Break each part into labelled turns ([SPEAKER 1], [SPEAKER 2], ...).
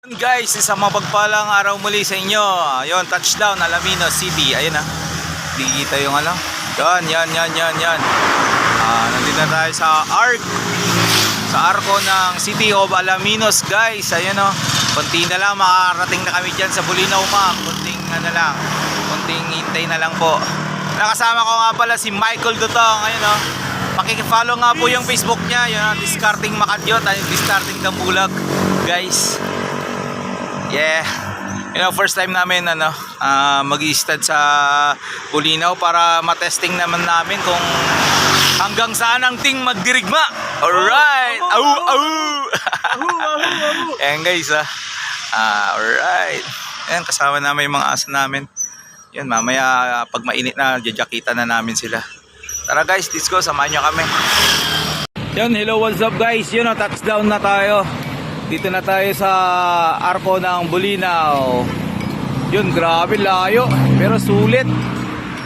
[SPEAKER 1] Guys, isang mapagpalang araw muli sa inyo. Ayun, touchdown Alaminos City. Ayun na. Dito yung ano. Yan. Nandito na tayo sa arko ng City of Alaminos, guys. Ayun o. Kunti na lang, makarating na kami dyan sa Bulinaw, ma'am. Kunting hintay na lang po. Nakasama ko nga pala si Michael Dutong. Ayun o. Makikifollow nga po yung Facebook niya. Yun, Discarding Makadyot. Discarding Dambulag, guys. Yeah. First time namin mag-i-stud sa Bulinaw para matesting naman namin kung hanggang saan ang ting magdirigma. Alright. Ayan guys alright. Ayan, kasama namin yung mga asa namin. Yan, mamaya pag mainit na, jajakita na namin sila. Tara guys, let's go, samahan nyo kami. Yan, hello, what's up guys? Touchdown na tayo. Dito na tayo sa arko ng Bulinaw. Yun, grabe layo, pero sulit.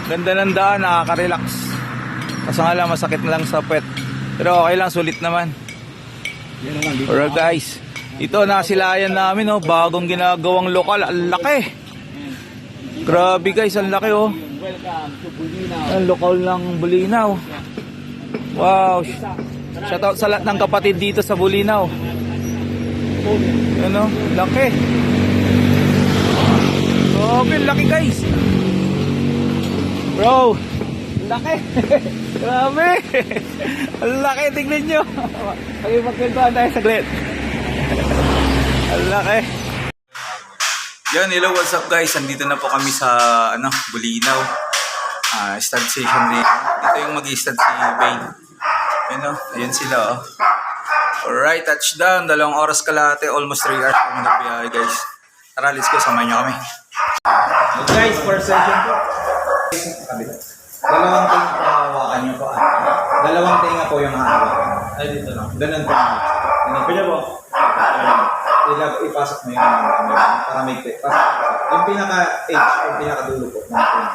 [SPEAKER 1] Ganda ng daan, nakaka-relax. Kaso nga lang, masakit na lang sa pet. Pero okay lang, sulit naman. Alright guys, ito nasilayan namin, bagong ginagawang lokal. Ang laki. Grabe guys, ang laki ang lokal ng Bulinaw. Wow. Shoutout sa lahat ng kapatid dito sa Bulinaw. Laki. Grabe, laki guys. Bro, laki. Grabe. Ang laki, tignan nyo. Magkwentuhan tayo saglit. Ang laki. Yan, hello, what's up guys? Andito na po kami sa Bulinaw. Stud station din. Dito yung mag-i-stud si Bane. Ayan sila Alright, touchdown. 2 oras kalahati, almost 3 hours kami nagbiyahe guys. Tara, let's go, samahan nyo kami. Guys, first session po. Dalawang tinga po hawakan nyo po. Dalawang tinga po yung hawakan. Ay, dito lang. Ganun po. Pwede po. Ipasok mo yung para may pit. Yung pinaka-edge, yung pinaka-dulo po. Ganun,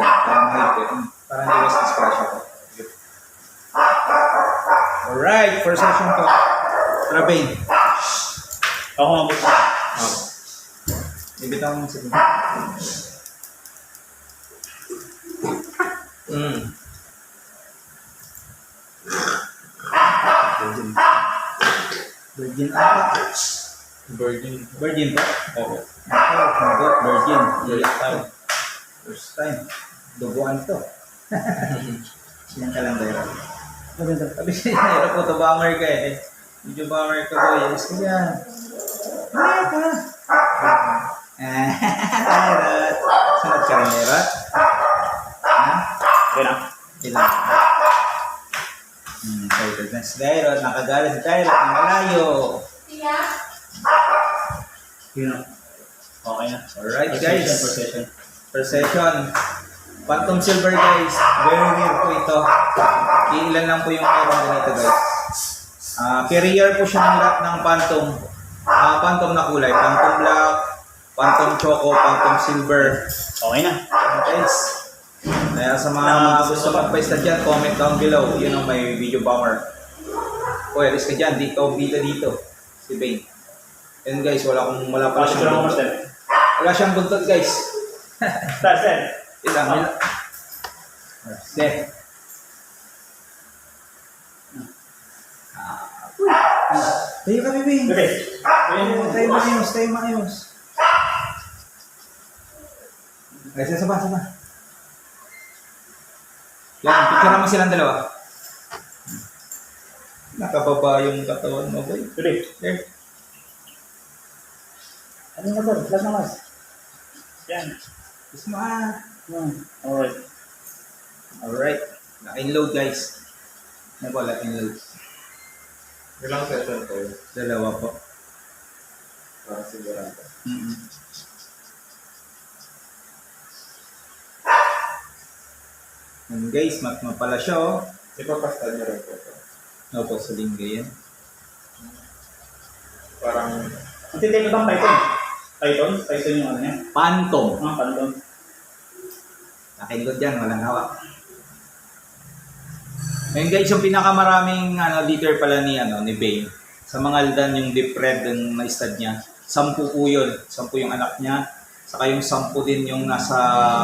[SPEAKER 1] para may pit. Para naiwas na scratch ako. Alright, first session po. Rabane.
[SPEAKER 2] Ako nga po.
[SPEAKER 1] Ibitaw mo sige. Virgin apa? Virgin po? Oo. Virgin. First time. Duguan to. Sinan ka lang tayo. Sabi siya, hirap po ito, banger ka Medyo banger ka po, yes ka dyan. Merat. Sunod ka rin, Merat? Kailan? Excited na si Dairot, nakagala si Dairot ng malayo.
[SPEAKER 2] Okay na.
[SPEAKER 1] Alright guys.
[SPEAKER 2] First session.
[SPEAKER 1] Phantom Silver guys, very rare po ito. Ilan lang po yung meron ganito guys. Per year po siya ng lahat ng Phantom. Phantom na kulay, Phantom Black, Phantom Choco, Phantom Silver.
[SPEAKER 2] Okay na.
[SPEAKER 1] Guys, kaya sa mga gusto magpa-stud dyan, comment down below. Yun ang may video bomber. Alis ka dyan, dito. Si Bane. Yan guys, wala pa siyang buntot. Wala siyang buntot guys.
[SPEAKER 2] Start.
[SPEAKER 1] Ilang. Tayo kami, Bing. Tayo maayos. Ay, saba. Yan, picture mo silang dalawa. Nakababa yung katawan mo, boy. There.
[SPEAKER 2] Ano nga to? Flag na mas. Yan.
[SPEAKER 1] Gusto mo
[SPEAKER 2] Alright.
[SPEAKER 1] Alright. Lock-and-load guys. Lock-and-load.
[SPEAKER 3] Ilang session to?
[SPEAKER 1] 2 po.
[SPEAKER 3] Para sigurado.
[SPEAKER 1] And guys, mapala siya
[SPEAKER 3] Ipapastad nyo rin po ito.
[SPEAKER 1] Opo, sa lingga yan.
[SPEAKER 3] Parang
[SPEAKER 2] Ang titilo bang Python? Python yung ano niya?
[SPEAKER 1] Phantom.
[SPEAKER 2] Python.
[SPEAKER 1] Lock-and-load dyan, walang hawak. Ngayon guys, yung pinakamaraming liter pala ni Bane. Sa mga aldan yung deep red yung na-stud niya. 10 po yun. 10 yung anak niya. Saka yung 10 din yung nasa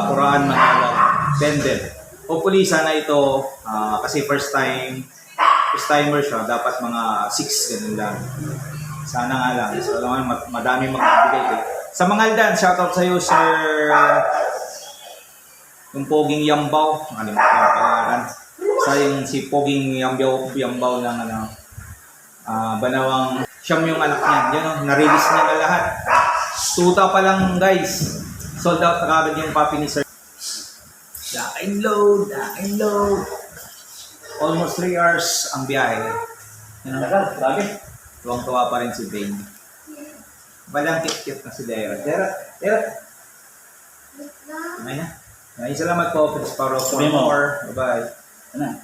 [SPEAKER 1] Quran, Manila. Tended. Hopefully, sana ito, kasi first timer siya, dapat mga 6 ganun lang. Sana nga lang. So, alam mo, madami magbibigay eh. Sa mga Aldan, shoutout sa iyo, Sir yung Poging Yambaw. Ano yung pangalan? Sa yung si Poging Yambaw ng Banawang Siyam yung anak niya. Yan o, na-release niya na lahat. Tuta pa lang guys. Sold out na kagad yung puppy ni Sir. Load. Almost 3 hours ang biyahe. Yan o.
[SPEAKER 2] Grabe.
[SPEAKER 1] Tuwang-tuwa pa rin si Bane. Balang kit-kit na si Dera. Dera. May na. Maraming salamat po, Prince Paro. For
[SPEAKER 2] Sabi mo.
[SPEAKER 1] more. Bye-bye.
[SPEAKER 2] Ano?